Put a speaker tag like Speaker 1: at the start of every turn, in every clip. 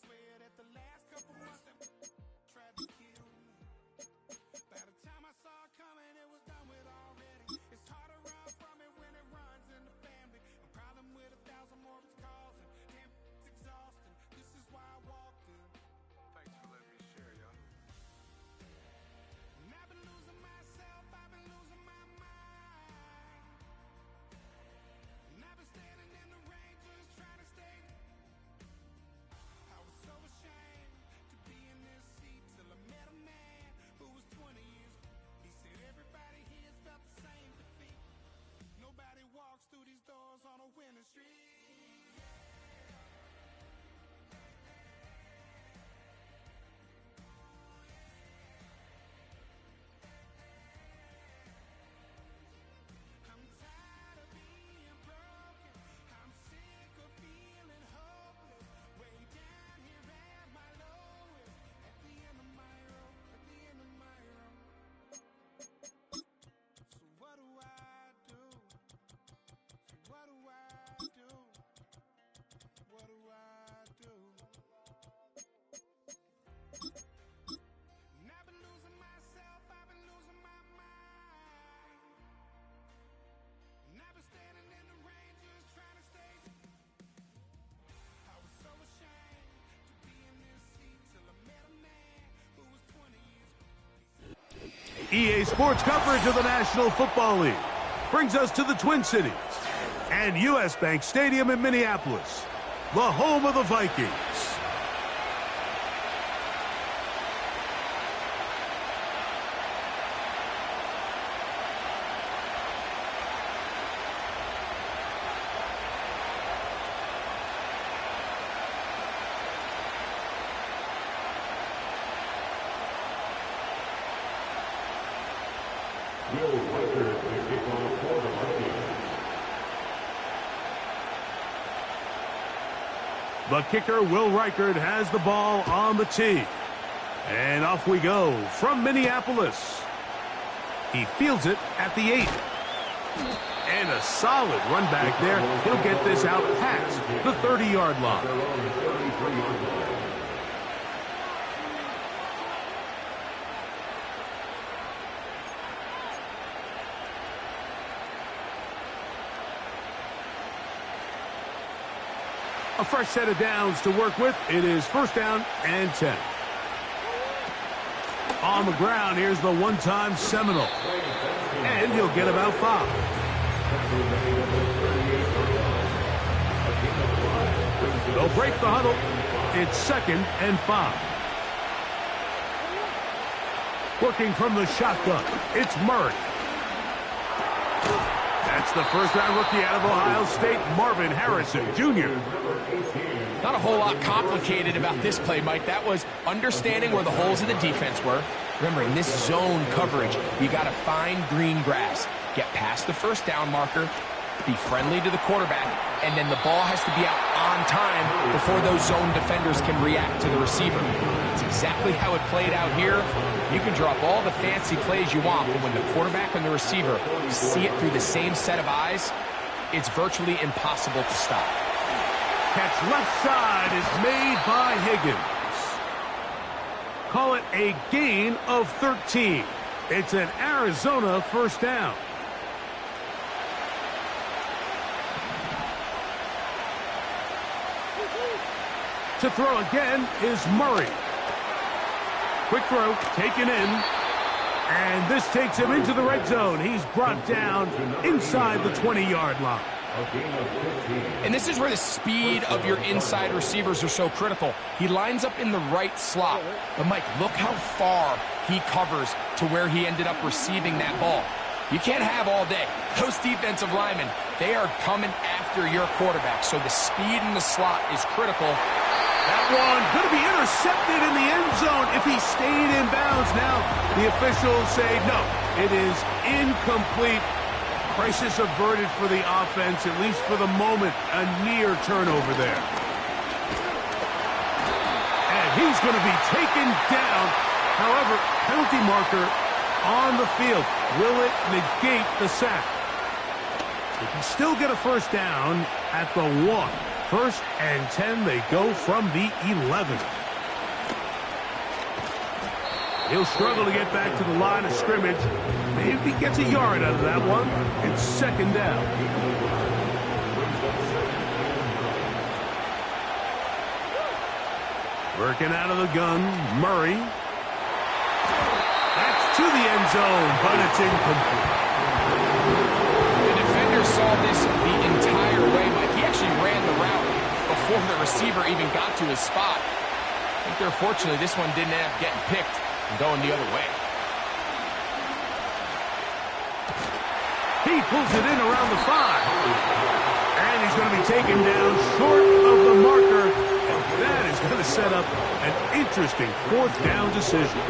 Speaker 1: swear that the last couple months that tried to kill me. By the time I saw it coming, it was done with already. It's hard to run from it when it runs in the family. A problem with 1,000 more of its calls, and damn, it's exhausting. This is why I walked in.
Speaker 2: Thanks for letting me share, y'all.
Speaker 1: And I've been losing myself, I've been losing my mind. And I've been standing in the rain just trying to stay. I was so ashamed to be in this seat till I met a man who was 20 years. He said everybody here's felt the same defeat. Nobody walks through these doors on a winning streak. I'm tired of being broken. I'm sick of feeling hopeless. Way down here at my lowest. At the end of my road. At the end of my road. So what do I do? So what do I do? What do I do? And I've been losing myself. I've been losing my mind. And I've been standing in the rain just trying to stay. I was so ashamed to be in this seat till I met a man who was 20 years.
Speaker 3: EA Sports coverage of the National Football League brings us to the Twin Cities and U.S. Bank Stadium in Minneapolis, the home of the Vikings. The kicker, Will Reichard, has the ball on the tee. And off we go from Minneapolis. He fields it at the 8. And a solid run back there. He'll get this out past the 30-yard line. A fresh set of downs to work with. It is first down and 10. On the ground, here's the one-time Seminole. And he'll get about 5. They'll break the huddle. It's 2nd and 5. Working from the shotgun, it's Murray. That's the first-round rookie out of Ohio State, Marvin Harrison Jr.
Speaker 4: Not a whole lot complicated about this play, Mike. That was understanding where the holes in the defense were. Remember, in this zone coverage, you got to find green grass. Get past the first down marker, be friendly to the quarterback, and then the ball has to be out on time before those zone defenders can react to the receiver. It's exactly how it played out here. You can drop all the fancy plays you want, but when the quarterback and the receiver see it through the same set of eyes, it's virtually impossible to stop.
Speaker 3: Catch left side is made by Higgins. Call it a gain of 13. It's an Arizona first down. To throw again is Murray. Quick throw, taken in. And this takes him into the red zone. He's brought down inside the 20-yard line.
Speaker 4: And this is where the speed of your inside receivers are so critical. He lines up in the right slot. But, Mike, look how far he covers to where he ended up receiving that ball. You can't have all day. Those defensive linemen, they are coming after your quarterback. So the speed in the slot is critical.
Speaker 3: That one going to be intercepted in the end zone if he stayed in bounds. Now the officials say no, it is incomplete. Crisis averted for the offense, at least for the moment. A near turnover there. And he's going to be taken down. However, penalty marker on the field. Will it negate the sack? He can still get a first down at the 1. First and 10, they go from the 11. He'll struggle to get back to the line of scrimmage. Maybe gets a yard out of that one. It's second down. Working out of the gun, Murray. That's to the end zone, but it's incomplete.
Speaker 4: The defender saw this the entire way, Mike. He actually ran the route before the receiver even got to his spot. I think they're fortunately this one didn't end up getting picked and going the other way.
Speaker 3: He pulls it in around the 5. And he's going to be taken down short of the marker. And that is going to set up an interesting fourth down decision.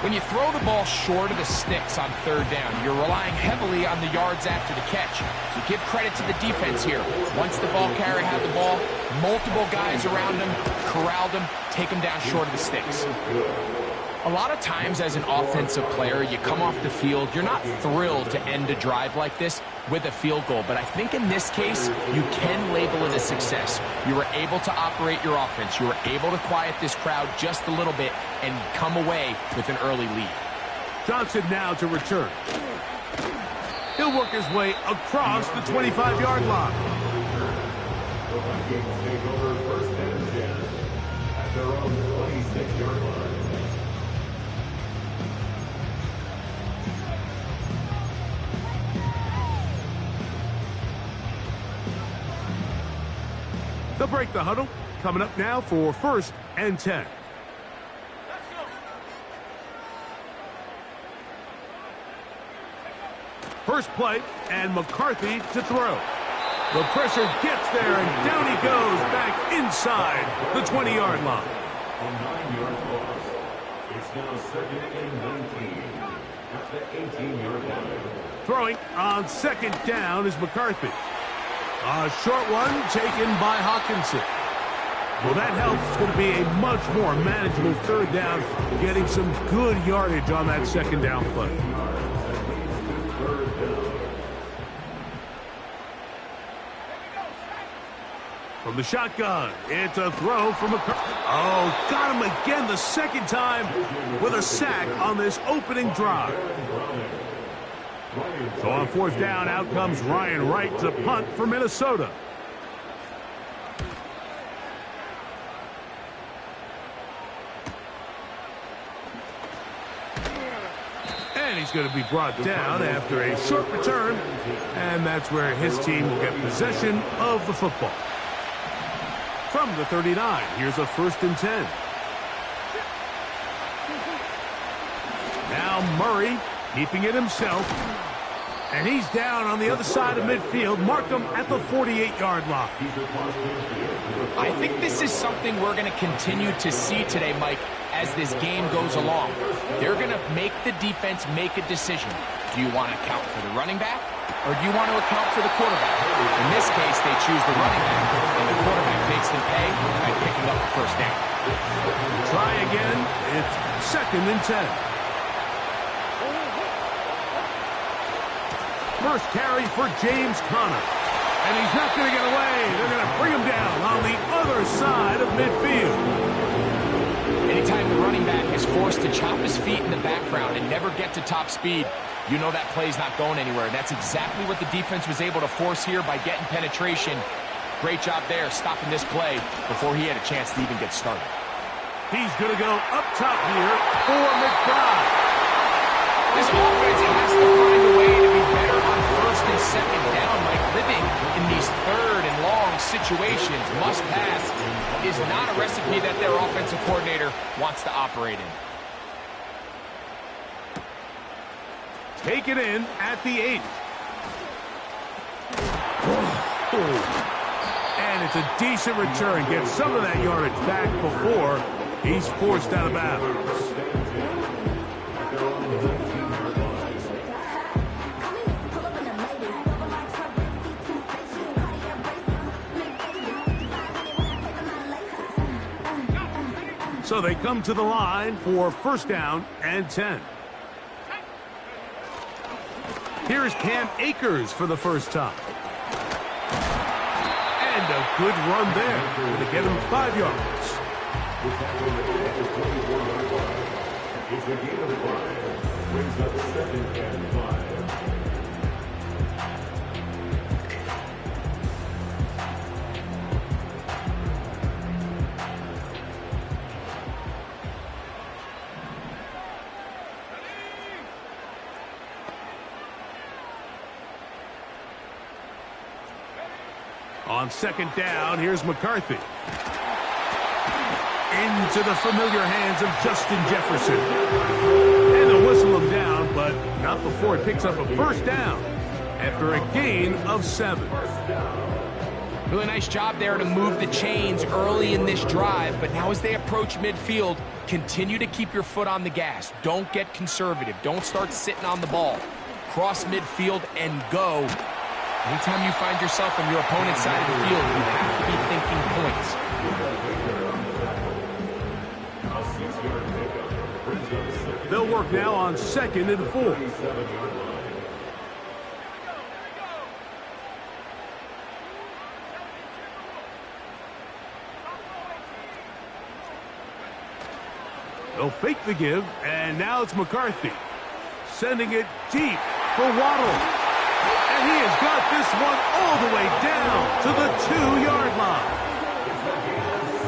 Speaker 4: When you throw the ball short of the sticks on third down, you're relying heavily on the yards after the catch. So give credit to the defense here. Once the ball carrier had the ball, multiple guys around him, corralled him, take him down short of the sticks. A lot of times as an offensive player, you come off the field, you're not thrilled to end a drive like this with a field goal. But I think in this case, you can label it a success. You were able to operate your offense. You were able to quiet this crowd just a little bit and come away with an early lead.
Speaker 3: Johnson now to return. He'll work his way across the 25-yard line.
Speaker 5: The Vikings take over first and 10 at their own 26-yard line.
Speaker 3: They'll break the huddle. Coming up now for first and 10. First play, and McCarthy to throw. The pressure gets there, and down he goes back inside the 20-yard line.
Speaker 5: A 9-yard loss. It's now second and 19 at the 18-yard line.
Speaker 3: Throwing on second down is McCarthy. A short one taken by Hawkinson. Well, that helps. It's going to be a much more manageable third down, getting some good yardage on that second down play. From the shotgun, it's a throw from McCarthy. Oh, got him again the second time with a sack on this opening drive. So on fourth down, out comes Ryan Wright to punt for Minnesota. And he's going to be brought down after a short return. And that's where his team will get possession of the football. From the 39, here's a first and 10. Now Murray keeping it himself. And he's down on the other side of midfield. Mark him at the 48-yard line.
Speaker 4: I think this is something we're going to continue to see today, Mike, as this game goes along. They're going to make the defense make a decision. Do you want to account for the running back, or do you want to account for the quarterback? In this case, they choose the running back, and the quarterback makes them pay by picking up the first down.
Speaker 3: Try again. It's second and 10. First carry for James Conner. And he's not going to get away. They're going to bring him down on the other side of midfield.
Speaker 4: Anytime the running back is forced to chop his feet in the background and never get to top speed, you know that play's not going anywhere. That's exactly what the defense was able to force here by getting penetration. Great job there, stopping this play before he had a chance to even get started.
Speaker 3: He's going to go up top here for McBride.
Speaker 4: This offense has to find a way to be better on first and second down. Like living in these third and long situations, must pass, is not a recipe that their offensive coordinator wants to operate in.
Speaker 3: Take it in at the 8. And it's a decent return. Gets some of that yardage back before he's forced out of bounds. So they come to the line for first down and 10. Here's Cam Akers for the first time. And a good run there to get him 5 yards.
Speaker 5: It's a gain of 5. Brings up 2nd and 5.
Speaker 3: On 2nd down, here's McCarthy. Into the familiar hands of Justin Jefferson. And they'll whistle him down, but not before he picks up a 1st down after a gain of 7.
Speaker 4: Really nice job there to move the chains early in this drive, but now as they approach midfield, continue to keep your foot on the gas. Don't get conservative. Don't start sitting on the ball. Cross midfield and go. Anytime you find yourself on your opponent's side of the field, you have to be thinking points.
Speaker 3: They'll work now on 2nd and 4. They'll fake the give, and now it's McCarthy. Sending it deep for Waddle. And he has got this one all the way down to the 2-yard line.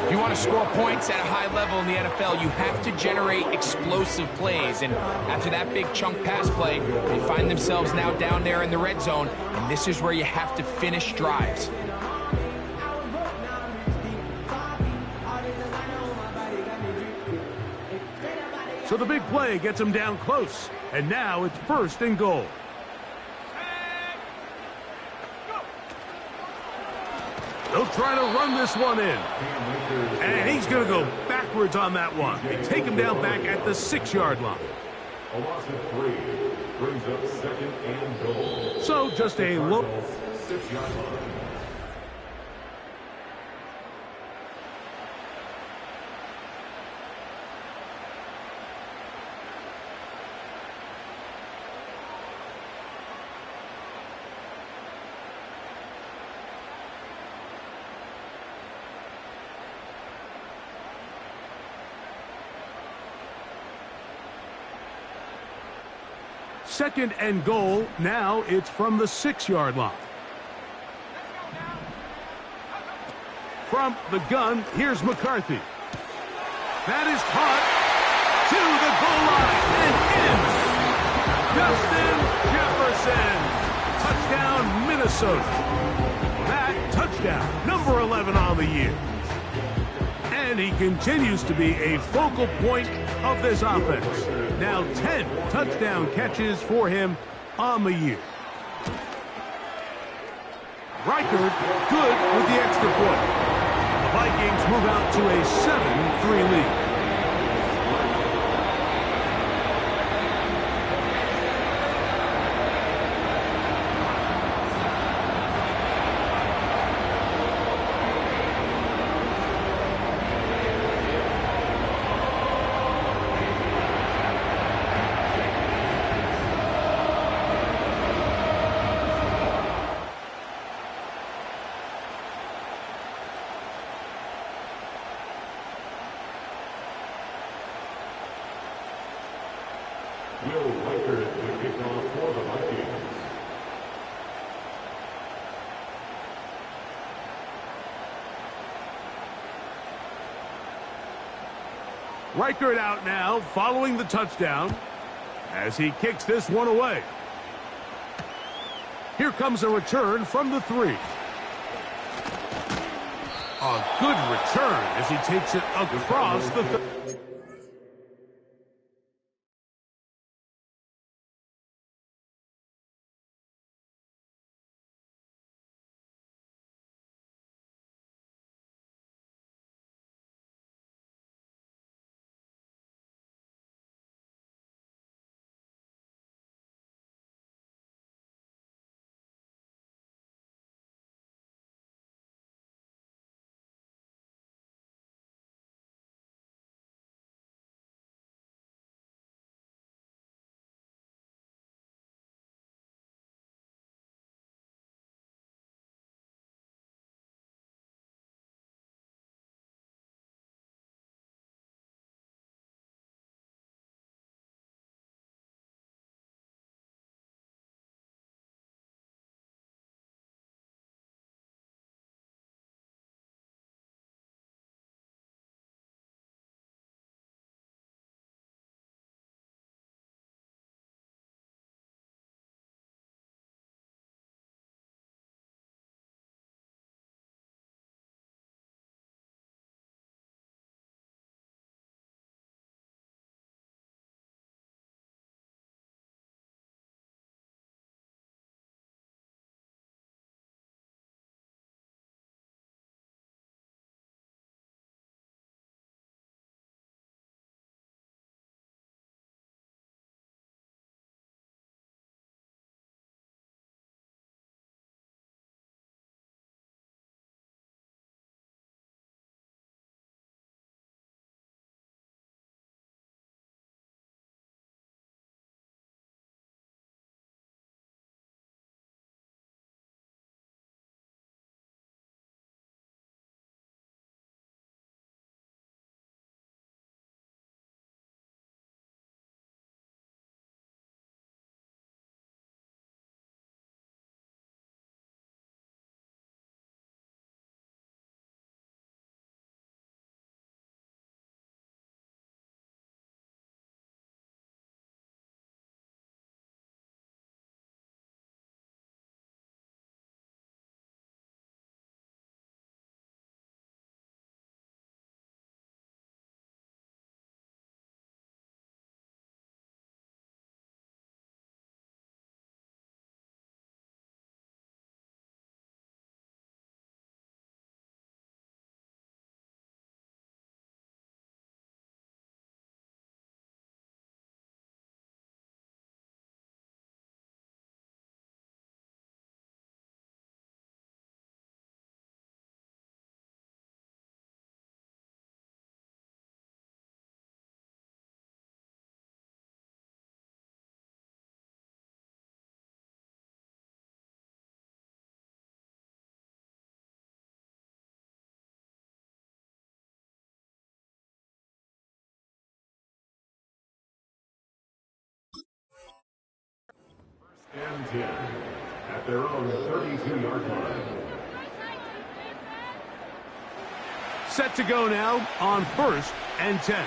Speaker 4: If you want to score points at a high level in the NFL, you have to generate explosive plays. And after that big chunk pass play, they find themselves now down there in the red zone. And this is where you have to finish drives.
Speaker 3: So the big play gets him down close. And now it's 1st and goal. They'll try to run this one in. And he's going to go backwards on that one. They take him down back at the 6-yard line.
Speaker 5: A loss of 3 brings up 2nd and goal.
Speaker 3: So just a low
Speaker 5: 6-yard line.
Speaker 3: Second and goal. Now it's from the 6-yard line. From the gun, here's McCarthy. That is caught to the goal line and in. Justin Jefferson. Touchdown, Minnesota. That touchdown, number 11 on the year. And he continues to be a focal point of this offense. Now 10 touchdown catches for him on the year. Reichard good with the extra point. The Vikings move out to a 7-3 lead.
Speaker 5: Will Reichard to kick off for the Vikings.
Speaker 3: Reichard out now following the touchdown as he kicks this one away. Here comes a return from the 3. A good return as he takes it across the
Speaker 5: And 10 at their own 32-yard line.
Speaker 3: Set to go now on 1st and 10.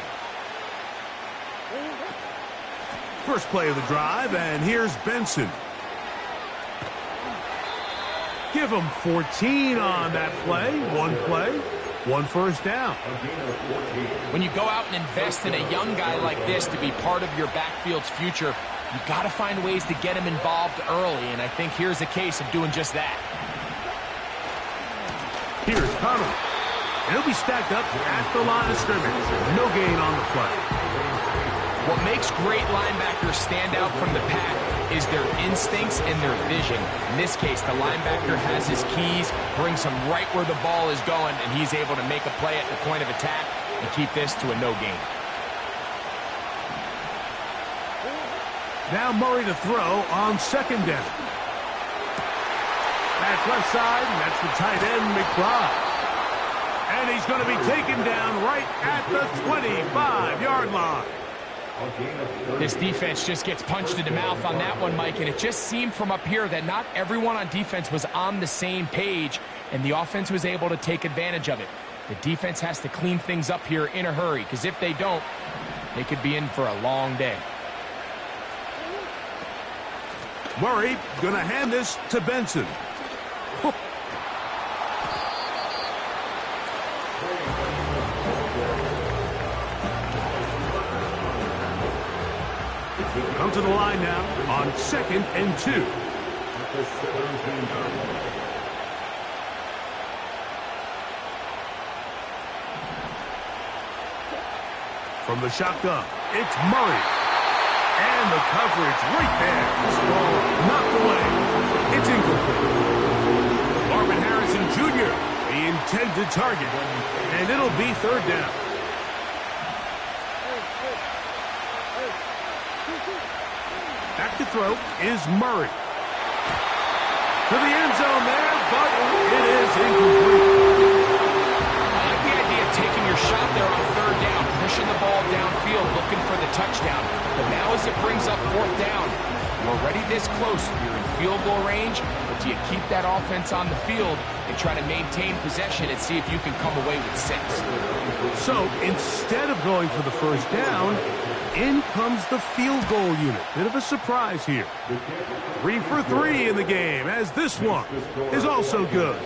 Speaker 3: First play of the drive, and here's Benson. Give him 14 on that play. One first down.
Speaker 4: When you go out and invest in a young guy like this to be part of your backfield's future, you got to find ways to get him involved early, and I think here's a case of doing just that.
Speaker 3: Here's Connell. He'll be stacked up at the line of scrimmage. No gain on the play.
Speaker 4: What makes great linebackers stand out from the pack is their instincts and their vision. In this case, the linebacker has his keys, brings him right where the ball is going, and he's able to make a play at the point of attack and keep this to a no gain.
Speaker 3: Now Murray to throw on 2nd down. That's left side, and that's the tight end, McBride. And he's going to be taken down right at the 25-yard line.
Speaker 4: This defense just gets punched in the mouth on that one, Mike, and it just seemed from up here that not everyone on defense was on the same page, and the offense was able to take advantage of it. The defense has to clean things up here in a hurry, because if they don't, they could be in for a long day.
Speaker 3: Murray going to hand this to Benson. Come to the line now on 2nd and 2. From the shotgun, it's Murray. And the coverage right there. This ball knocked away. It's incomplete. Marvin Harrison Jr., the intended target. And it'll be 3rd down. Back to throw is Murray. To the end zone there, but it is incomplete.
Speaker 4: I like the idea of taking your shot there on 3rd down, pushing the ball downfield, looking for the touchdown. But now as it brings up 4th down, you're already this close. You're in field goal range, but do you keep that offense on the field and try to maintain possession and see if you can come away with 6?
Speaker 3: So instead of going for the 1st down, in comes the field goal unit. Bit of a surprise here. 3 for 3 in the game, as this one is also good.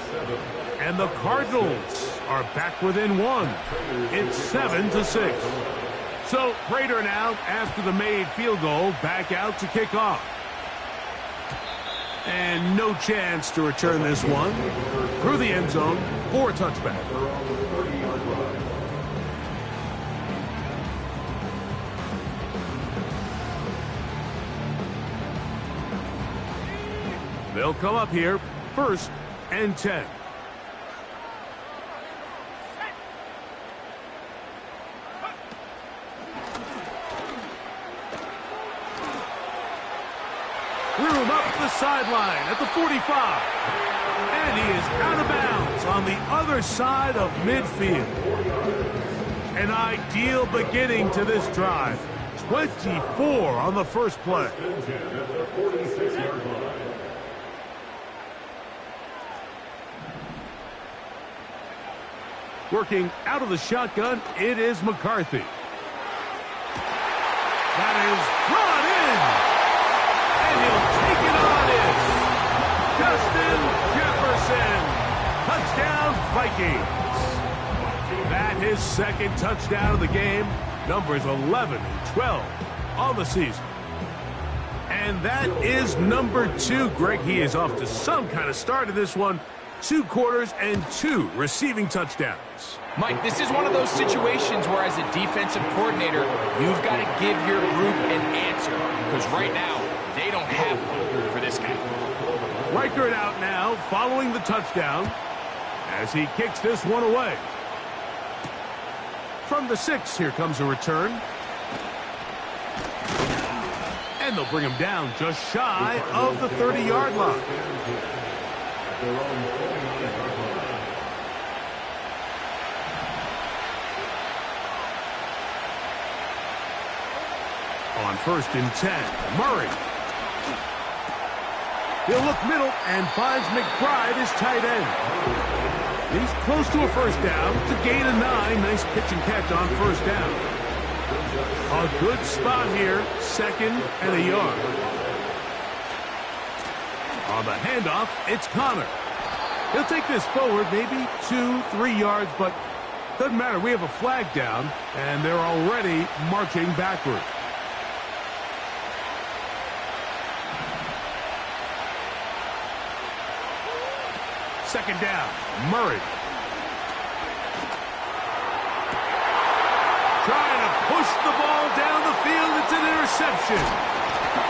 Speaker 3: And the Cardinals are back within 1. It's 7-6. So Prater now, after the made field goal, back out to kick off. And no chance to return this one through the end zone for a touchback. They'll come up here, 1st and 10. Room up the sideline at the 45. And he is out of bounds on the other side of midfield. An ideal beginning to this drive. 24 on the first play. Working out of the shotgun, it is McCarthy. That is brought in. And he'll take it on in. Justin Jefferson. Touchdown, Vikings. That his 2nd touchdown of the game. Numbers 11 and 12 on the season. And that is number 2. Greg, he is off to some kind of start in this one. 2 quarters and 2 receiving touchdowns.
Speaker 4: Mike, this is one of those situations where as a defensive coordinator, you've got to give your group an answer. Because right now, they don't have one for this guy.
Speaker 3: Reichert out now following the touchdown as he kicks this one away. From the 6, here comes a return. And they'll bring him down just shy of the 30-yard line. On 1st and 10, Murray. He'll look middle and finds McBride his tight end. He's close to a first down. It's a gain of 9. Nice pitch and catch on first down. A good spot here, 2nd and a yard. On the handoff, it's Connor. He'll take this forward, maybe 2-3 yards, but doesn't matter. We have a flag down, and they're already marching backward. Second down, Murray. Trying to push the ball down the field. It's an interception.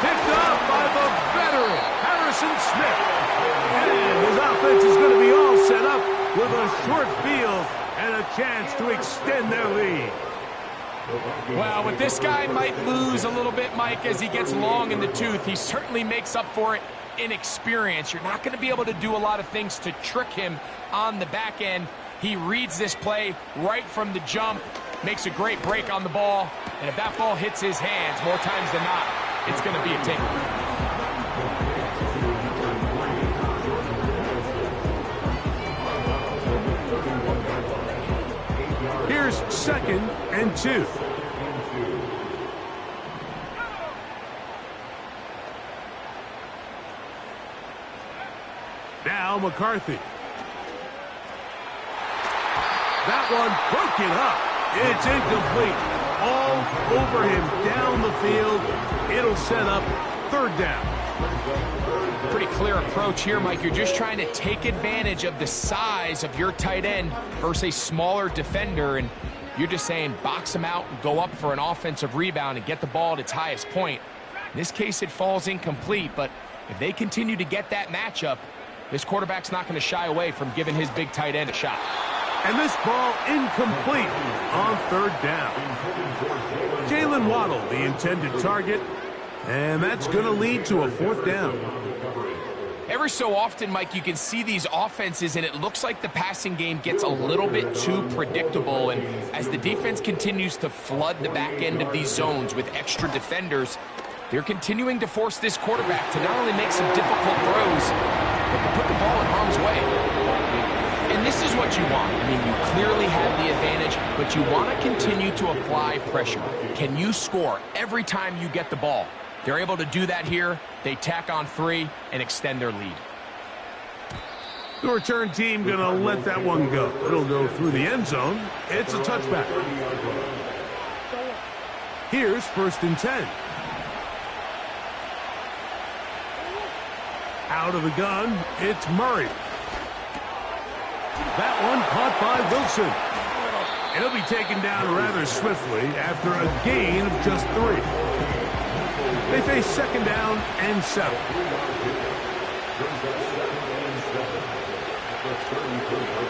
Speaker 3: Picked up by the veteran, Harrison Smith. And his offense is going to be all set up with a short field and a chance to extend their lead.
Speaker 4: Well, with this guy might lose a little bit, Mike, as he gets long in the tooth. He certainly makes up for it in experience. You're not going to be able to do a lot of things to trick him on the back end. He reads this play right from the jump, makes a great break on the ball, and if that ball hits his hands more times than not, it's going to be a takeaway.
Speaker 3: Here's 2nd and 2. Now McCarthy. That one broken up. It's incomplete. All over him down the field. It'll set up 3rd down.
Speaker 4: Pretty clear approach here, Mike. You're just trying to take advantage of the size of your tight end versus a smaller defender, and you're just saying box him out and go up for an offensive rebound and get the ball at its highest point. In this case, it falls incomplete, but if they continue to get that matchup, this quarterback's not going to shy away from giving his big tight end a shot.
Speaker 3: And this ball incomplete on 3rd down. Jalen Waddle, the intended target, and that's going to lead to a 4th down.
Speaker 4: Every so often, Mike, you can see these offenses, and it looks like the passing game gets a little bit too predictable. And as the defense continues to flood the back end of these zones with extra defenders, they're continuing to force this quarterback to not only make some difficult throws, but to put the ball in harm's way. And this is what you want. I mean, you clearly have the advantage, but you want to continue to apply pressure. Can you score every time you get the ball? They're able to do that here. They tack on 3 and extend their lead.
Speaker 3: The return team going to let that one go. It'll go through the end zone. It's a touchback. Here's 1st and 10. Out of the gun, it's Murray. That one caught by Wilson. It'll be taken down rather swiftly after a gain of just 3. They face 2nd down and 7.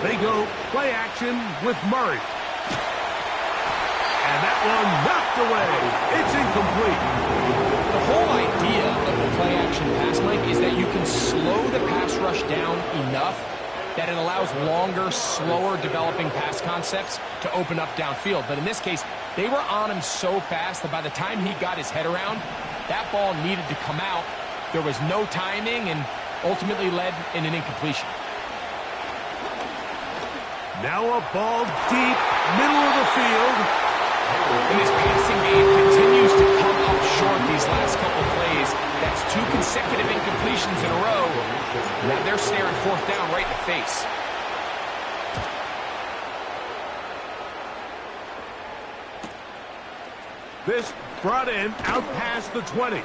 Speaker 3: They go play action with Murray. And that one knocked away. It's incomplete.
Speaker 4: The whole idea of the play action pass, Mike, is that you can slow the pass rush down enough that it allows longer, slower developing pass concepts to open up downfield. But in this case, they were on him so fast that by the time he got his head around, that ball needed to come out. There was no timing and ultimately led in an incompletion.
Speaker 3: Now a ball deep, middle of the field.
Speaker 4: And this passing game continues to come up short these last couple plays. That's 2 consecutive incompletions in a row. Now they're staring 4th down right in the face.
Speaker 3: This brought in out past the 20.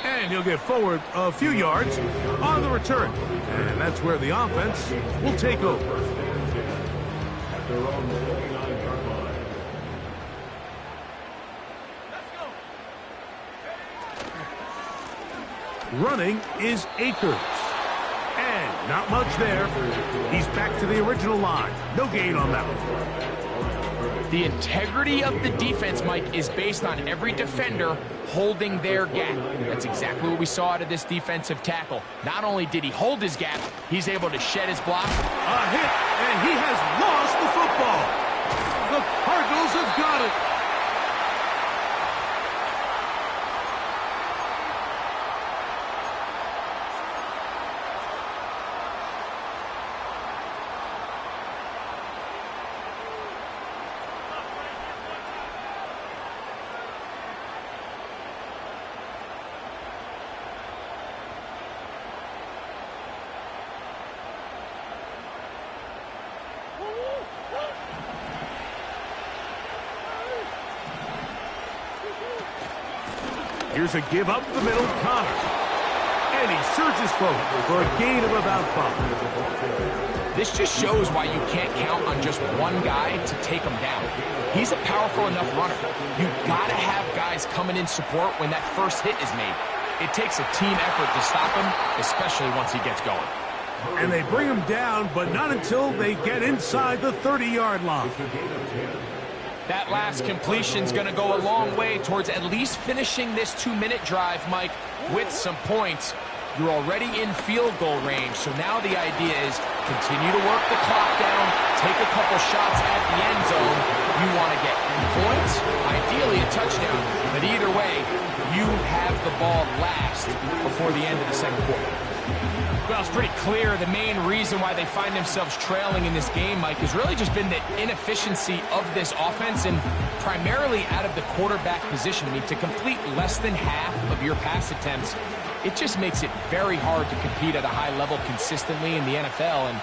Speaker 3: And he'll get forward a few yards on the return. And that's where the offense will take over. Running is Akers. And not much there. He's back to the original line. No gain on that one.
Speaker 4: The integrity of the defense, Mike, is based on every defender holding their gap. That's exactly what we saw out of this defensive tackle. Not only did he hold his gap, he's able to shed his block.
Speaker 3: A hit, and he has lost the football. The Cardinals have got it. Here's a give up the middle, Connor. And he surges forward for a gain of about 5.
Speaker 4: This just shows why you can't count on just one guy to take him down. He's a powerful enough runner. You've got to have guys coming in support when that first hit is made. It takes a team effort to stop him, especially once he gets going.
Speaker 3: And they bring him down, but not until they get inside the 30-yard line.
Speaker 4: That last completion's going to go a long way towards at least finishing this 2-minute drive, Mike, with some points. You're already in field goal range, so now the idea is continue to work the clock down, take a couple shots at the end zone. You want to get points, ideally a touchdown, but either way, you have the ball last before the end of the second quarter. Well, it's pretty clear the main reason why they find themselves trailing in this game, Mike, has really just been the inefficiency of this offense and primarily out of the quarterback position. I mean, to complete less than half of your pass attempts, it just makes it very hard to compete at a high level consistently in the NFL. And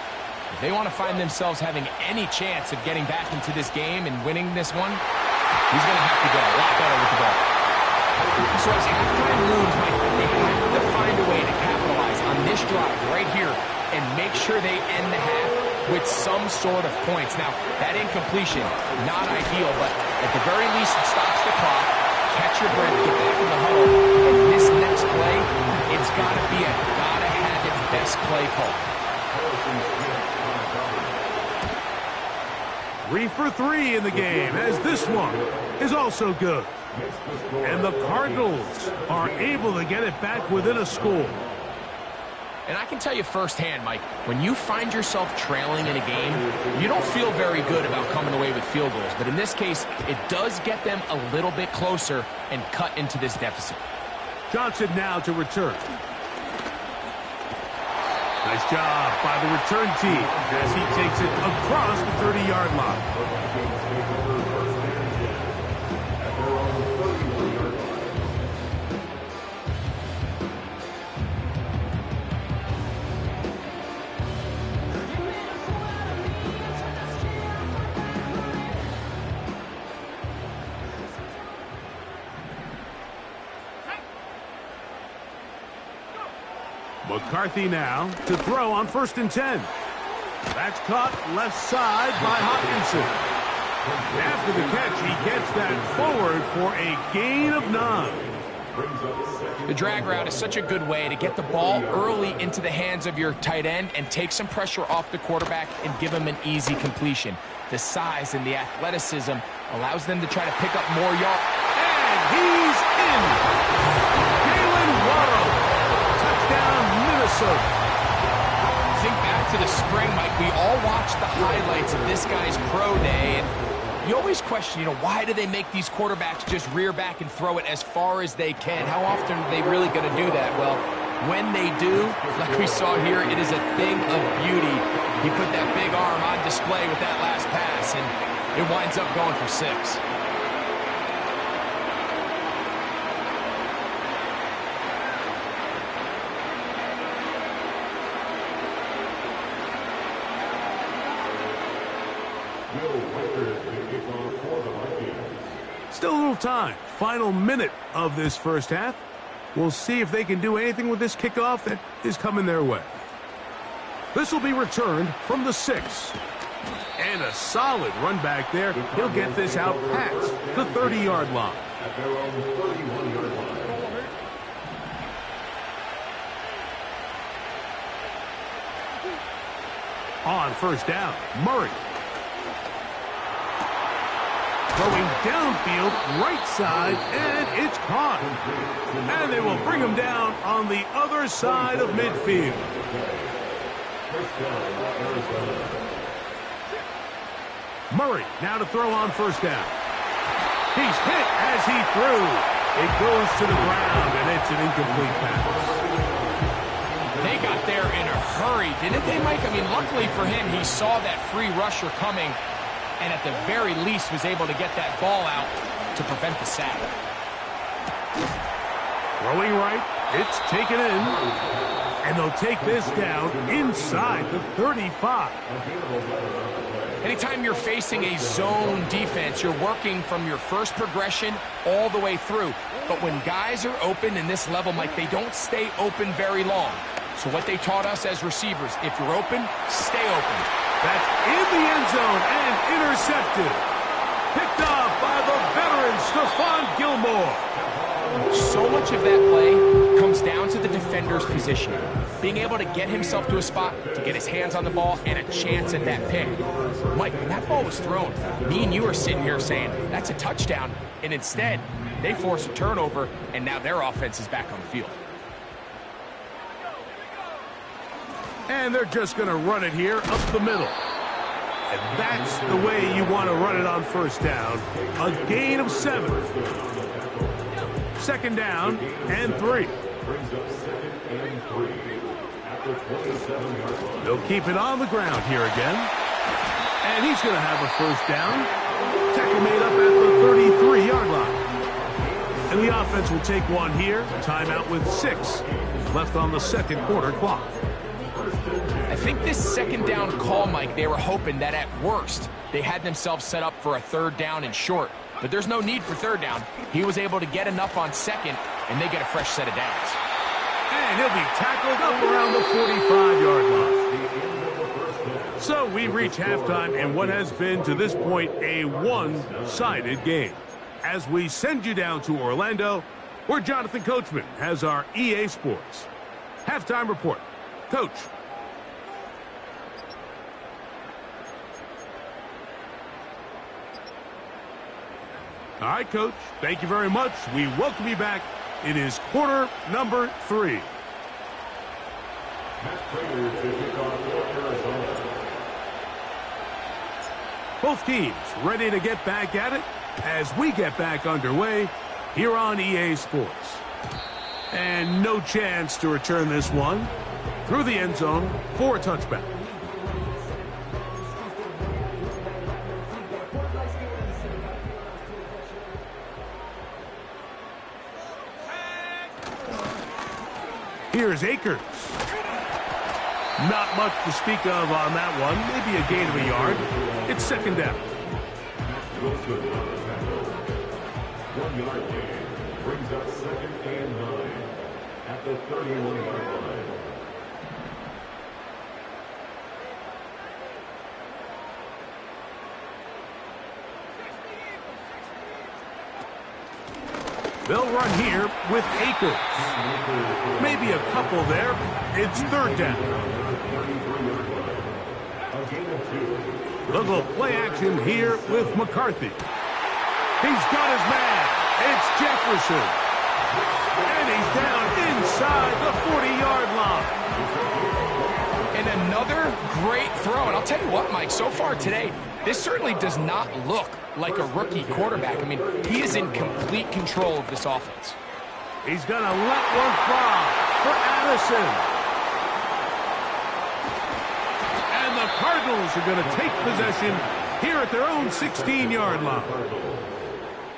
Speaker 4: if they want to find themselves having any chance of getting back into this game and winning this one, he's going to have to get a lot better with the ball. So as halftime looms, Mike, they have to find a way to capitalize on this drive right here and make sure they end the half with some sort of points. Now, that incompletion, not ideal, but at the very least it stops the clock. Catch your breath, get back in the huddle, and this next play, it's got to be a gotta-have-it best play call.
Speaker 3: 3 for 3 in the game, as this one is also good. And the Cardinals are able to get it back within a score.
Speaker 4: And I can tell you firsthand, Mike, when you find yourself trailing in a game, you don't feel very good about coming away with field goals. But in this case, it does get them a little bit closer and cut into this deficit.
Speaker 3: Johnson now to return. Nice job by the return team as he takes it across the 30-yard line. McCarthy now to throw on 1st and 10. That's caught left side by Hopkinson. After the catch, he gets that forward for a gain of 9.
Speaker 4: The drag route is such a good way to get the ball early into the hands of your tight end and take some pressure off the quarterback and give him an easy completion. The size and the athleticism allows them to try to pick up more yards.
Speaker 3: And he's in. Jalen Waddle. Touchdown, Minnesota.
Speaker 4: Think back to the spring, Mike. We all watched the highlights of this guy's pro day, and you always question, why do they make these quarterbacks just rear back and throw it as far as they can? How often are they really going to do that? Well, when they do, like we saw here, it is a thing of beauty. He put that big arm on display with that last pass, and it winds up going for 6.
Speaker 3: Still a little time. Final minute of this first half. We'll see if they can do anything with this kickoff that is coming their way. This will be returned from the 6. And a solid run back there. He'll get this out past the 30-yard line.
Speaker 5: At their own 31-yard line.
Speaker 3: On 1st down, Murray. Throwing downfield, right side, and it's caught. And they will bring him down on the other side of midfield. Murray now to throw on 1st down. He's hit as he threw. It goes to the ground, and it's an incomplete pass.
Speaker 4: They got there in a hurry, didn't they, Mike? I mean, luckily for him, he saw that free rusher coming, and at the very least was able to get that ball out to prevent the sack.
Speaker 3: Throwing right, It's taken in, and they'll take this down inside the 35.
Speaker 4: Anytime you're facing a zone defense, you're working from your first progression all the way through. But when guys are open in this level, Mike, they don't stay open very long. So what they taught us as receivers, if you're open, stay open.
Speaker 3: That's in the end zone and intercepted. Picked off by the veteran, Stephon Gilmore.
Speaker 4: So much of that play comes down to the defender's positioning. Being able to get himself to a spot, to get his hands on the ball, and a chance at that pick. Mike, when that ball was thrown, me and you are sitting here saying, that's a touchdown. And instead, they force a turnover, and now their offense is back on the field.
Speaker 3: And they're just going to run it here up the middle. And that's the way you want to run it on first down. A gain of 7. Second down and 3. They'll keep it on the ground here again. And he's going to have a first down. Tackle made up at the 33-yard line. And the offense will take one here. Timeout with 6 left on the second quarter clock.
Speaker 4: I think this second down call, Mike, they were hoping that at worst they had themselves set up for a third down and short. But there's no need for third down. He was able to get enough on second, and they get a fresh set of downs.
Speaker 3: And he'll be tackled up around the 45-yard line. So we reach halftime in what has been, to this point, a one-sided game. As we send you down to Orlando, where Jonathan Coachman has our EA Sports halftime report. Coach. All right, Coach. Thank you very much. We welcome you back. It is quarter number 3. Both teams ready to get back at it as we get back underway here on EA Sports. And no chance to return this one through the end zone for a touchback. Here's Akers. Not much to speak of on that one. Maybe a gain of a yard. It's second down.
Speaker 5: 1 yard gain brings up second and 9 at the 31-yard line.
Speaker 3: They'll run here with Akers. Maybe a couple there. It's third down. Little play action here with McCarthy. He's got his man. It's Jefferson. And he's down inside the 40-yard line.
Speaker 4: And another great throw. And I'll tell you what, Mike, so far today, this certainly does not look like a rookie quarterback. I mean, he is in complete control of this offense.
Speaker 3: He's going to let one fly for Addison. And the Cardinals are going to take possession here at their own 16-yard line.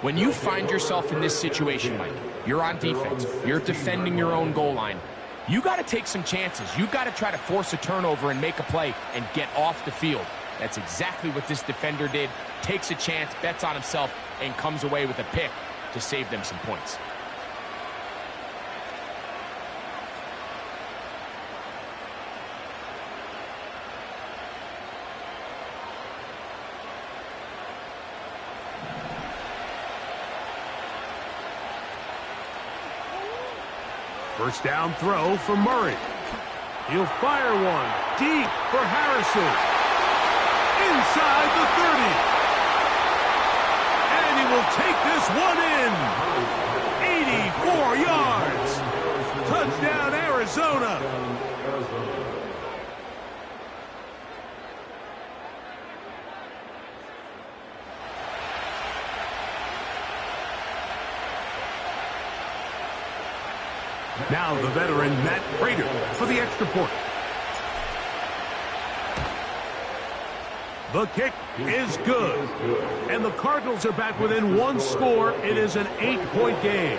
Speaker 4: When you find yourself in this situation, Mike, you're on defense, you're defending your own goal line, you got to take some chances. You got to try to force a turnover and make a play and get off the field. That's exactly what this defender did. Takes a chance, bets on himself, and comes away with a pick to save them some points.
Speaker 3: First down throw for Murray. He'll fire one deep for Harrison. Inside the 30. And he will take this one in. 84 yards. Touchdown, Arizona. Now the veteran Matt Prater for the extra point. The kick is good. And the Cardinals are back within one score. It is an 8-point game.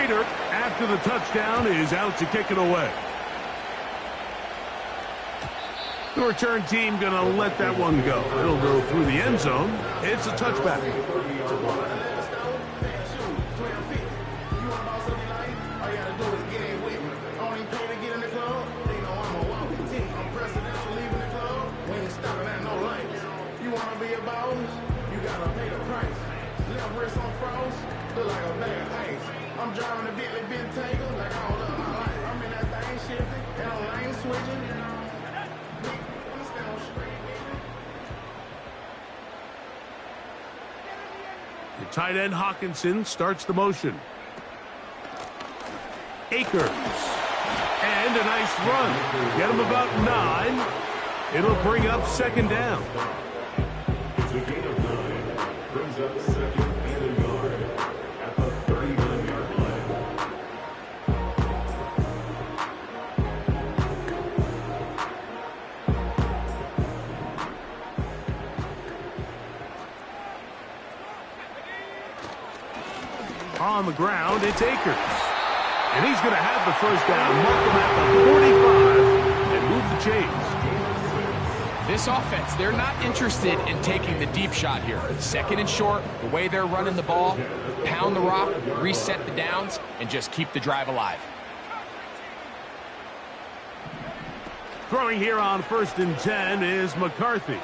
Speaker 3: Prater, after the touchdown, is out to kick it away. The return team going to let that one go. It'll go through the end zone. It's a touchback.
Speaker 1: I'm driving a Bentley Bentayga like I don't love my life. I'm in that thing shifting, and I'm lane switching.
Speaker 3: The tight end Hawkinson starts the motion. Akers. And a nice run. Get him about 9. It'll bring up second down.
Speaker 5: It's a gain of 9. Brings up second and a yard at the 39-yard line.
Speaker 3: On the ground, it's Akers. And he's going to have the first down, mark him at the 45, and move the chains.
Speaker 4: This offense, they're not interested in taking the deep shot here. Second and short, the way they're running the ball, pound the rock, reset the downs, and just keep the drive alive.
Speaker 3: Throwing here on 1st and 10 is McCarthy.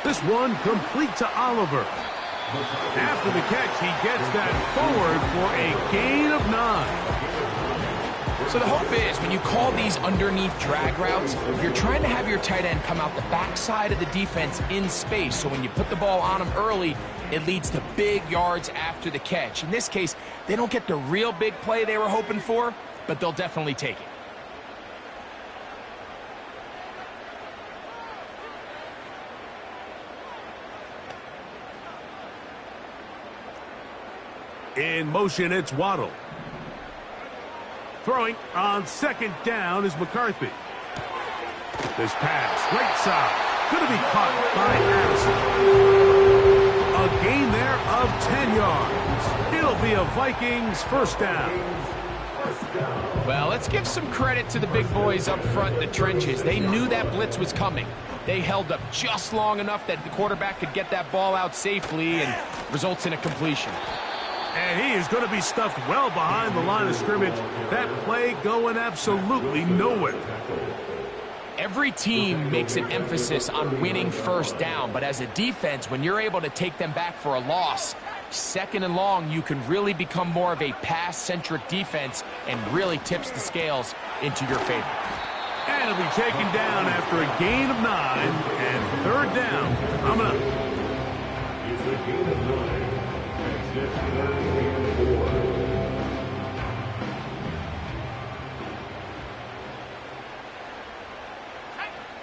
Speaker 3: This one complete to Oliver. After the catch, he gets that forward for a gain of 9.
Speaker 4: So the hope is when you call these underneath drag routes, you're trying to have your tight end come out the backside of the defense in space. So when you put the ball on him early, it leads to big yards after the catch. In this case, they don't get the real big play they were hoping for, but they'll definitely take it.
Speaker 3: In motion, it's Waddle. Throwing on 2nd down is McCarthy. This pass, right side, going to be caught by Addison. A gain there of 10 yards. It'll be a Vikings first down.
Speaker 4: Well, let's give some credit to the big boys up front in the trenches. They knew that blitz was coming. They held up just long enough that the quarterback could get that ball out safely and results in a completion.
Speaker 3: And he is going to be stuffed well behind the line of scrimmage. That play going absolutely nowhere.
Speaker 4: Every team makes an emphasis on winning first down, but as a defense, when you're able to take them back for a loss, 2nd and long, you can really become more of a pass-centric defense and really tips the scales into your favor.
Speaker 3: And it'll be taken down after a gain of 9 and 3rd down coming up.
Speaker 5: It's a gain of 9.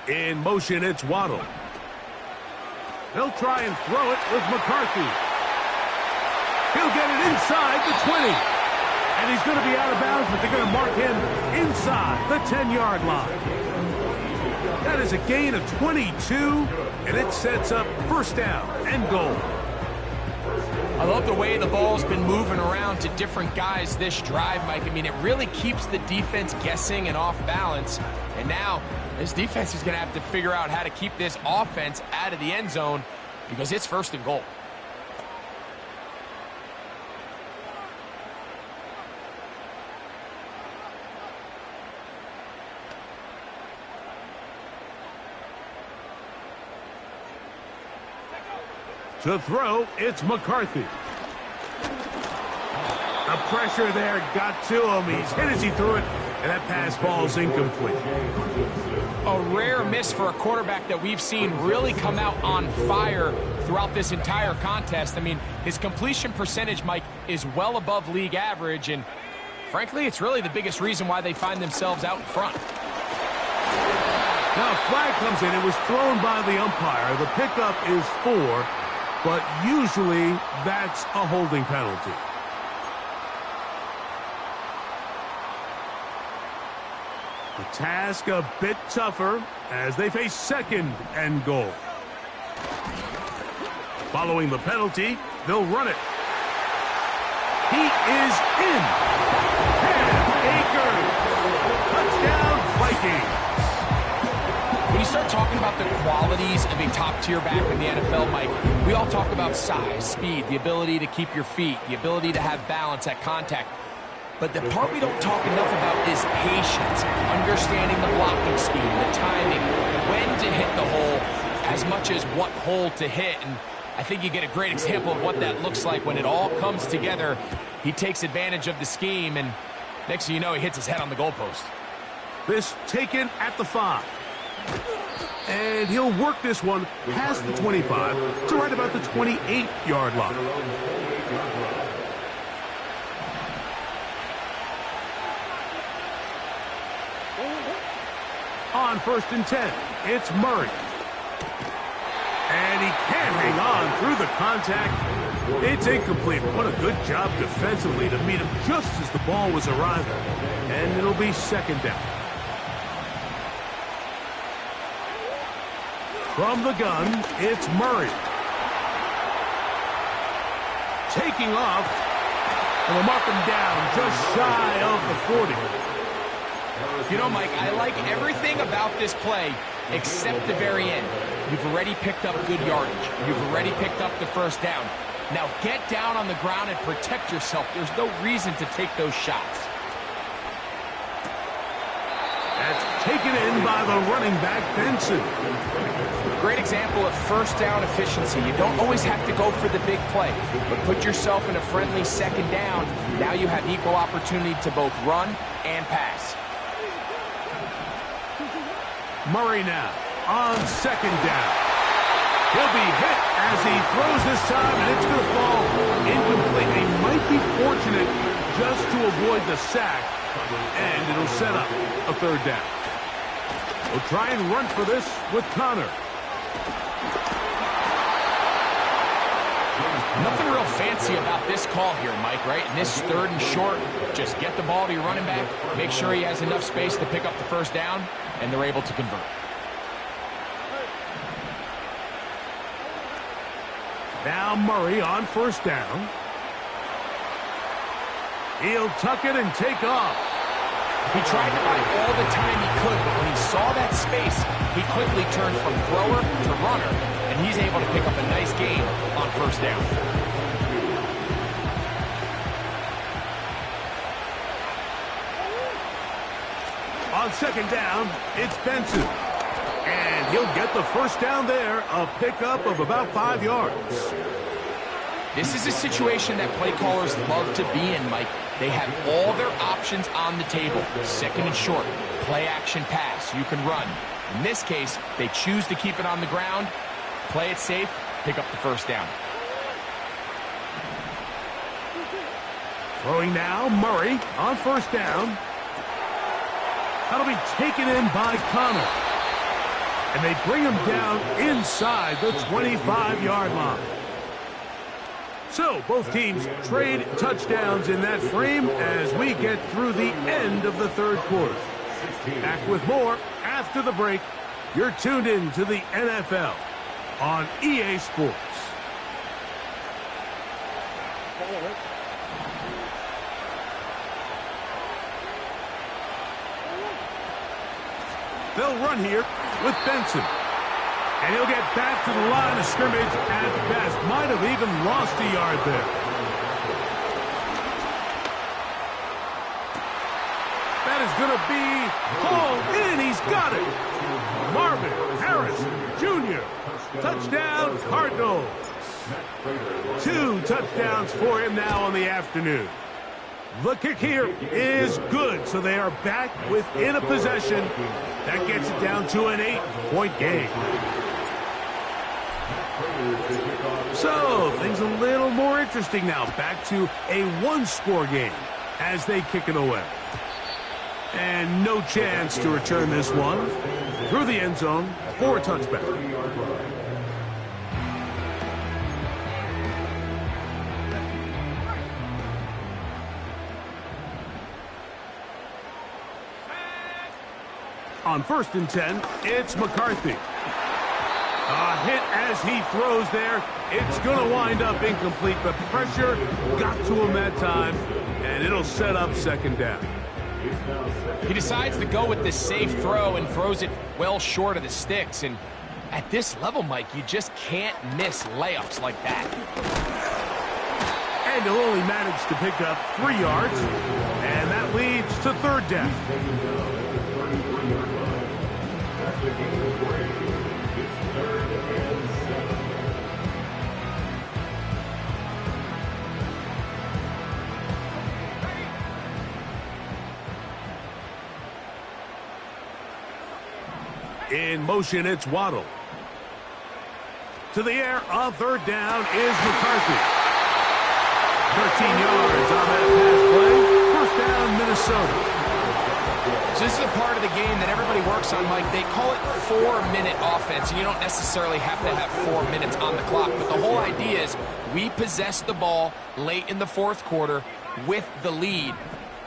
Speaker 3: In motion, it's Waddle. They'll try and throw it with McCarthy. He'll get it inside the 20. And he's going to be out of bounds, but they're going to mark him inside the 10-yard line. That is a gain of 22, and it sets up first down and goal.
Speaker 4: I love the way the ball's been moving around to different guys this drive, Mike. I mean, it really keeps the defense guessing and off balance. And now, this defense is going to have to figure out how to keep this offense out of the end zone because it's 1st and goal.
Speaker 3: To throw, it's McCarthy. The pressure there got to him. He's hit as he threw it, and that pass ball's incomplete.
Speaker 4: A rare miss for a quarterback that we've seen really come out on fire throughout this entire contest. I mean, his completion percentage, Mike, is well above league average, and frankly, it's really the biggest reason why they find themselves out in front.
Speaker 3: Now a flag comes in. It was thrown by the umpire. The pickup is 4. But usually, that's a holding penalty. The task a bit tougher as they face 2nd and goal. Following the penalty, they'll run it. He is in. Akers. Touchdown, Vikings.
Speaker 4: When you start talking about the qualities of a top-tier back in the NFL, Mike, we all talk about size, speed, the ability to keep your feet, the ability to have balance at contact. But the part we don't talk enough about is patience, understanding the blocking scheme, the timing, when to hit the hole, as much as what hole to hit. And I think you get a great example of what that looks like when it all comes together. He takes advantage of the scheme, and next thing you know, he hits his head on the goalpost.
Speaker 3: This taken at the 5. And he'll work this one past the 25 to right about the 28-yard line. On 1st and 10, it's Murray. And he can't hang on through the contact. It's incomplete. What a good job defensively to meet him just as the ball was arriving. And it'll be 2nd down. From the gun, it's Murray. Taking off. And we'll mark him down just shy of the 40.
Speaker 4: You know, Mike, I like everything about this play except the very end. You've already picked up good yardage. You've already picked up the 1st down. Now get down on the ground and protect yourself. There's no reason to take those shots.
Speaker 3: That's taken in by the running back, Benson.
Speaker 4: Great example of 1st down efficiency. You don't always have to go for the big play, but put yourself in a friendly 2nd down. Now you have equal opportunity to both run and pass.
Speaker 3: Murray now on 2nd down. He'll be hit as he throws this time, and it's going to fall incomplete. They might be fortunate just to avoid the sack, and it'll set up a 3rd down. We'll try and run for this with Connor.
Speaker 4: Nothing real fancy about this call here, Mike, right? In this 3rd and short, just get the ball to your running back, make sure he has enough space to pick up the 1st down, and they're able to convert.
Speaker 3: Now Murray on 1st down. He'll tuck it and take off.
Speaker 4: He tried to buy all the time he could, but when he saw that space, he quickly turned from thrower to runner, and he's able to pick up a nice gain on 1st down.
Speaker 3: On 2nd down, it's Benson. And he'll get the 1st down there, a pickup of about 5 yards.
Speaker 4: This is a situation that play callers love to be in, Mike. They have all their options on the table. 2nd and short, play action pass, you can run. In this case, they choose to keep it on the ground, play it safe, pick up the 1st down.
Speaker 3: Throwing now, Murray on 1st down. That'll be taken in by Connor. And they bring him down inside the 25-yard line. So both teams trade touchdowns in that frame as we get through the end of the 3rd quarter. Back with more after the break. You're tuned in to the NFL on EA Sports. They'll run here with Benson. And he'll get back to the line of scrimmage at best. Might have even lost a yard there. That is going to be hauled in. He's got it. Marvin Harrison Jr. Touchdown, Cardinals. 2 touchdowns for him now on the afternoon. The kick here is good, so they are back within a possession. That gets it down to an 8-point game. So, things a little more interesting now. Back to a 1-score game as they kick it away. And no chance to return this one through the end zone for a touchback. On 1st and 10, it's McCarthy. A hit as he throws there. It's going to wind up incomplete. The pressure got to him that time, and it'll set up second down.
Speaker 4: He decides to go with this safe throw and throws it well short of the sticks. And at this level, Mike, you just can't miss layups like that.
Speaker 3: And he'll only manage to pick up 3 yards, and that leads to third down. In motion, it's Waddle. To the air, on third down is McCarthy. 13 yards on that pass play. First down, Minnesota.
Speaker 4: So this is a part of the game that everybody works on, Mike. They call it 4-minute offense, and you don't necessarily have to have 4 minutes on the clock. But the whole idea is we possess the ball late in the fourth quarter with the lead.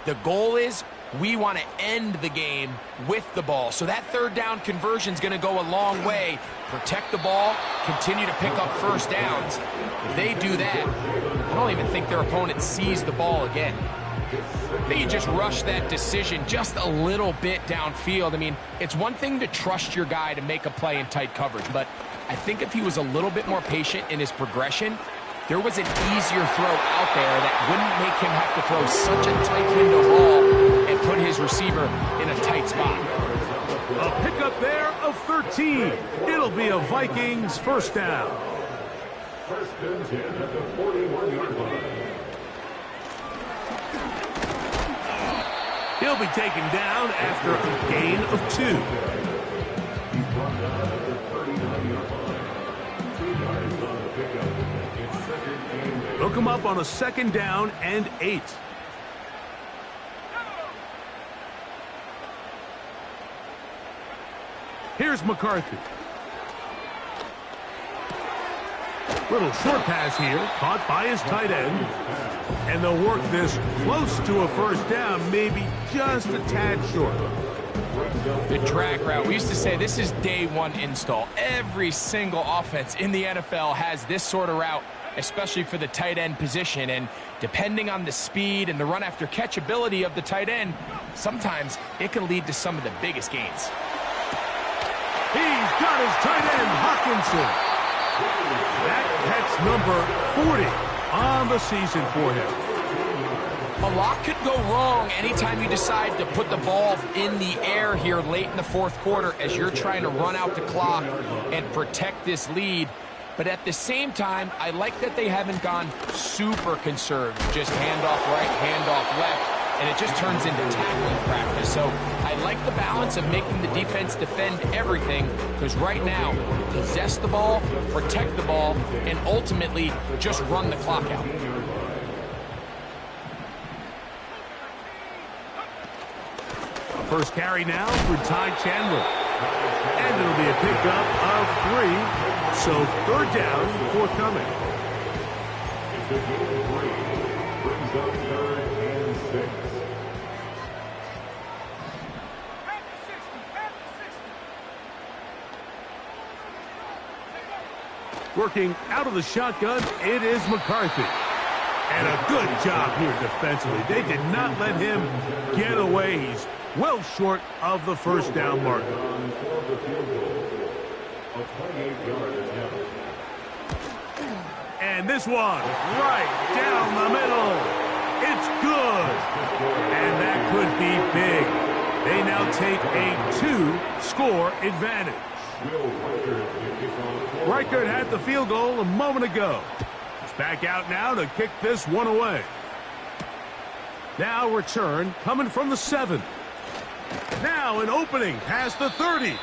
Speaker 4: The goal is we want to end the game with the ball. So that third down conversion is going to go a long way. Protect the ball, continue to pick up first downs. If they do that, I don't even think their opponent sees the ball again. They just rush that decision just a little bit downfield. I mean, it's one thing to trust your guy to make a play in tight coverage, but I think if he was a little bit more patient in his progression, there was an easier throw out there that wouldn't make him have to throw such a tight window ball and put his receiver in a tight spot.
Speaker 3: A pickup there of 13. It'll be a Vikings first down.
Speaker 5: First and 10 at the 41-yard line.
Speaker 3: He'll be taken down after a gain of 2.
Speaker 5: He's brought down at the 39-yard line. 2 yards on the pickup. It's second and 8.
Speaker 3: They'll come up on a second down and 8. Here's McCarthy. Little short pass here, caught by his tight end. And they'll work this close to a first down, maybe just a tad short.
Speaker 4: The drag route. We used to say this is day one install. Every single offense in the NFL has this sort of route, especially for the tight end position. And depending on the speed and the run after catch ability of the tight end, sometimes it can lead to some of the biggest gains.
Speaker 3: He's got his tight end, Hawkinson. That catch number 40 on the season for him.
Speaker 4: A lot could go wrong anytime you decide to put the ball in the air here late in the fourth quarter as you're trying to run out the clock and protect this lead. But at the same time, I like that they haven't gone super conservative. Just handoff right, handoff left, and it just turns into tackling practice. So I like the balance of making the defense defend everything, because right now, possess the ball, protect the ball, and ultimately just run the clock out.
Speaker 3: First carry now for Ty Chandler. And it'll be a pickup of 3. So third down, forthcoming.
Speaker 5: It's a gain of 3. Brings up third and 6.
Speaker 3: Working out of the shotgun, it is McCarthy. And a good job here defensively. They did not let him get away. He's well short of the first down marker. And this one, right down the middle. It's good. And that could be big. They now take a 2-score advantage. Reichert had the field goal a moment ago. He's back out now to kick this one away. Now return coming from the 7. Now an opening past the 30.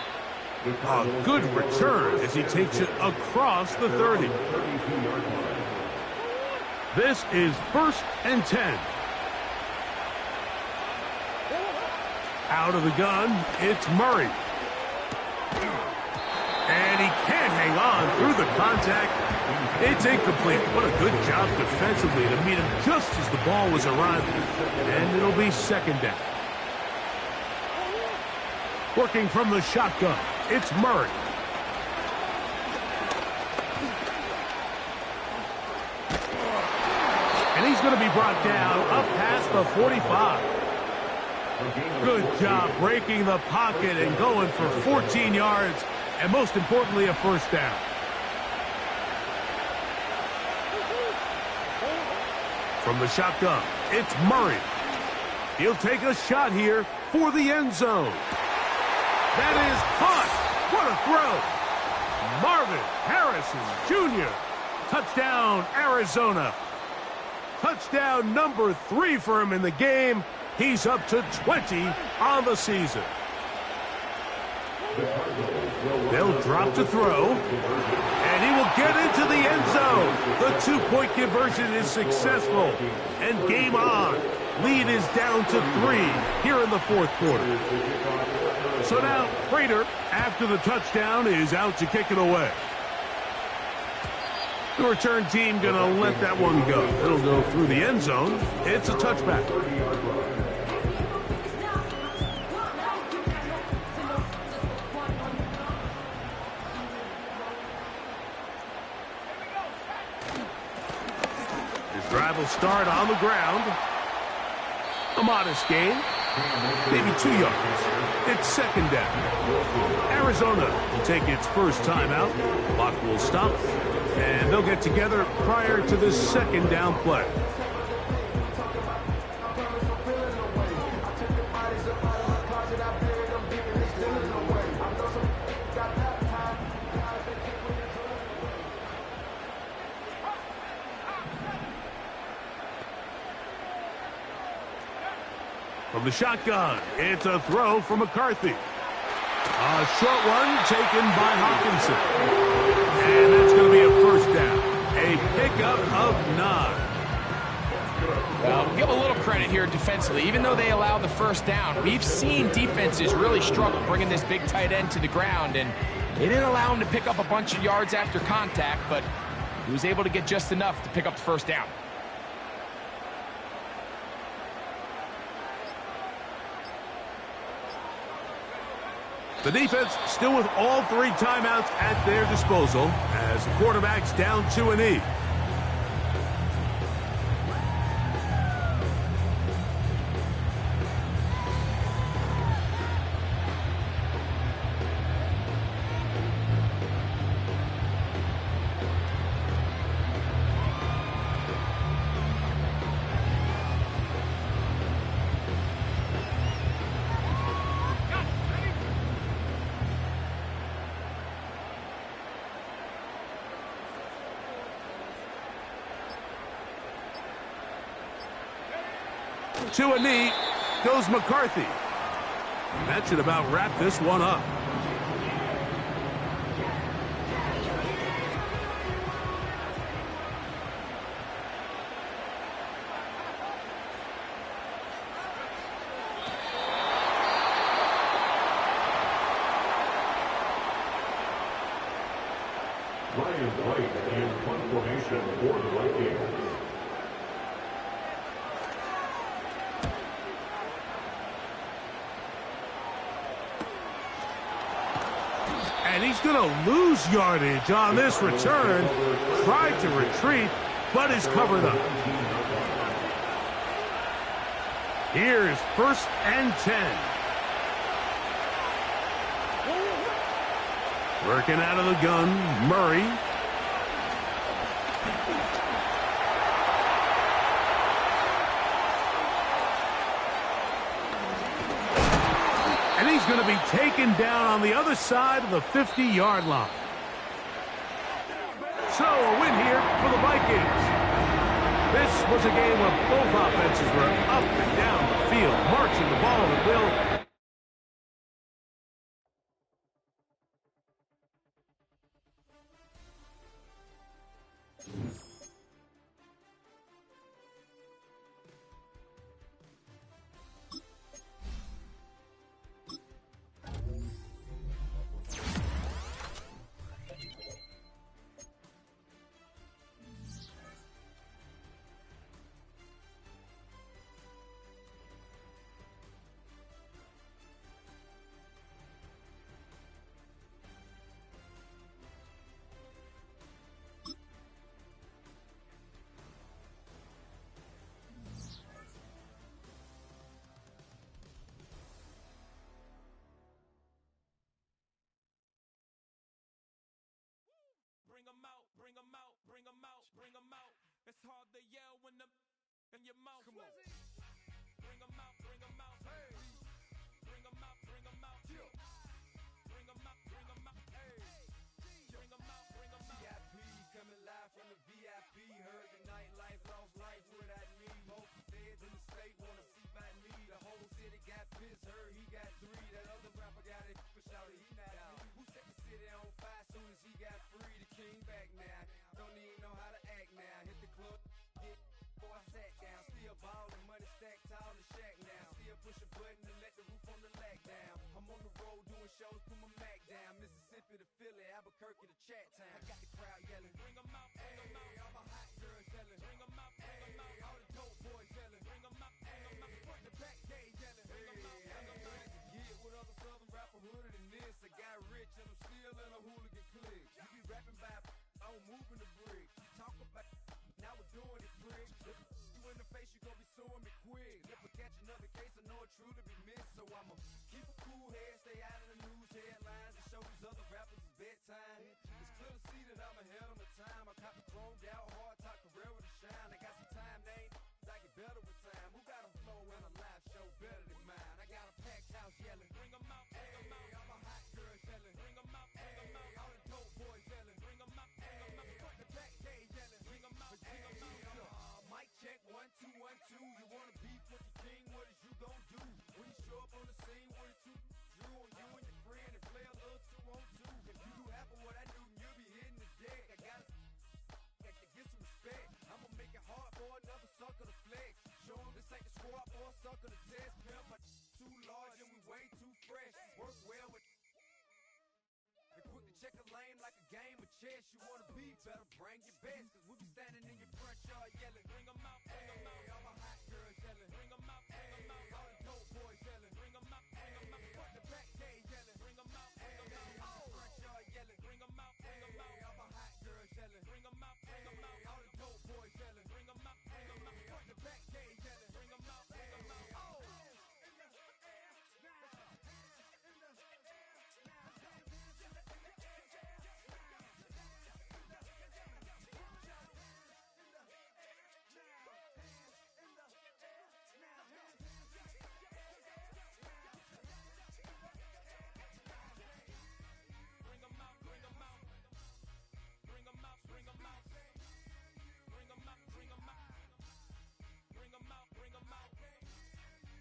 Speaker 3: A good return as he takes it across the 30. This is first and 10. Out of the gun, it's Murray. And he can't hang on through the contact. It's incomplete. What a good job defensively to meet him just as the ball was arriving. And it'll be second down. Working from the shotgun, it's Murray. he's going to be brought down up past the 45. Good job breaking the pocket and going for 14 yards, and most importantly, a first down. From the shotgun, it's Murray. He'll take a shot here for the end zone. That is caught. What a throw. Marvin Harrison Jr. Touchdown, Arizona. Touchdown number 3 for him in the game. He's up to 20 on the season. They'll drop to throw, and he will get into the end zone. The 2-point conversion is successful, and game on. Lead is down to 3 here in the fourth quarter. So now Prater, after the touchdown, is out to kick it away. The return team going to let that one go. It'll go through the end zone. It's a touchback. His drive will start on the ground. A modest gain, maybe 2 yards. It's second down. Arizona will take its first timeout. Clock will stop, and they'll get together prior to this second down play. From the shotgun, it's a throw from McCarthy. A short one taken by Hawkinson. And that's going to be a first down. A pickup of 9.
Speaker 4: Well, give a little credit here defensively. Even though they allowed the first down, we've seen defenses really struggle bringing this big tight end to the ground, and they didn't allow him to pick up a bunch of yards after contact, but he was able to get just enough to pick up the first down.
Speaker 3: The defense still with all 3 timeouts at their disposal as the quarterback's down to a knee. To a knee goes McCarthy. And that should about wrap this one up.
Speaker 5: Ryan White in punt formation for the Vikings.
Speaker 3: And he's going to lose yardage on this return. Tried to retreat, but is covered up. Here's 1st and 10. Working out of the gun, Murray. And he's going to be taken down on the other side of the 50-yard line. So a win here for the Vikings. This was a game where both offenses were up and down the field, marching the ball at will.
Speaker 1: bring 'em out, bring 'em out, bring 'em out, bring 'em out. It's hard to yell when the in your mouth. Come on. Bring 'em out, bring 'em out. Hey. Bring 'em out, bring 'em out. Yeah. Bring 'em out, bring 'em out. Hey. Bring 'em out, bring 'em out.
Speaker 6: VIP coming live from the VIP. Heard the nightlife, lost life without me. Both feds in the state wanna see my knee. The whole city got pissed, heard he got 3. That other rapper got it, but shouted he not out. Who set the city on fire soon as he got free? The king back now. Don't even know how to act now. Hit the club, get before I sat down. Still ballin', money stacked tall in the shack now. Still push a button to let the roof on the lag down. I'm on the road doing shows, put my Mac down. Mississippi to Philly, Albuquerque to Chat Town. I got the crowd yelling, bring 'em out, bring 'em out. All my hot girls yelling, bring 'em out, bring 'em out. All the dope boys yelling, bring 'em out, bring 'em out. Front the back gate yelling, bring 'em out, bring 'em out. Get with other southern rapper hooded than this. I got rich and I'm still in a hooligan clique. You be rapping by I'm moving the bricks. You talk about now we're doing it, prick. If you in the face, you gon' be suing me quick. If I catch another case, I know it truly be missed. So I'ma keep a cool head, stay out of the news headlines, and show these other rappers it's bedtime. It's clear to see that I'm ahead of my time. I caught the chromed out, hard top career with a shine. I got some time, they ain't I get better with time. Who got a flow and a live show better than mine? I got a packed house yelling, bring 'em out, bring 'em out. All my hot girls yelling, bring 'em out, bring 'em out. All the dope boys yelling, bring 'em out, bring 'em out. Front the back gate yelling, bring 'em out, bring 'em out. Mic check 1 2 1 2. You wanna beef with the king? What is you gon' do when you show up on the scene with a 2 Drew on you and your friend and play a little 2 on 2? If you do half of what I do, you'll be hitting the deck. I gotta get some respect. I'ma make it hard for another sucker to flex. Show 'em this ain't the squad or a sucker to test. Pimp, my too large and we way too fresh. Work well with and quick to check a lane like a game of chess. You wanna be better, bring your best. Cause we be standing in your front yard yelling, bring 'em out, bring 'em out. All my hot girls yelling, bring 'em out, bring 'em out. All the dope boys yelling, bring 'em out, bring 'em out. Front the back gate yelling, bring 'em out, bring 'em out. All the front yard yelling, bring 'em out, bring 'em out. All my hot girls yelling, bring 'em out, bring 'em out. All the dope boys yelling, bring 'em out, bring 'em out. Front the back gate yelling, bring 'em out, bring 'em out. Oh! Bring 'em out, bring 'em out, bring 'em out, bring 'em out, bring 'em out, bring 'em out, bring 'em out, bring 'em out,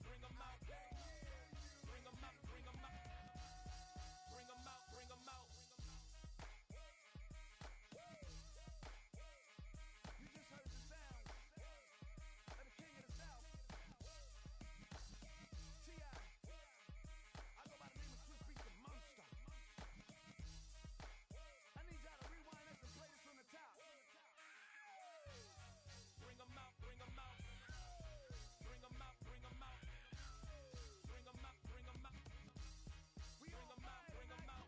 Speaker 6: bring 'em out, bring 'em out, bring 'em out, bring 'em out, bring 'em out. You just heard the sound of the king of the South, T.I. I go by the name of Swiss Beats the Monster. Bring 'em out, bring 'em out, bring 'em out, bring 'em out, bring 'em out, bring 'em out, bring 'em out, bring 'em out.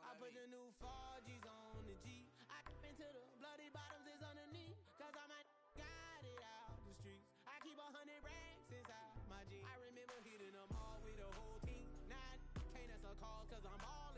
Speaker 7: I put the new 4Gs on the G. I into the bloody bottoms is underneath. Cause I might got it out the streets. I keep 100 racks inside my jeans. I remember hitting them all with the whole team. Now I can't answer calls cause I'm all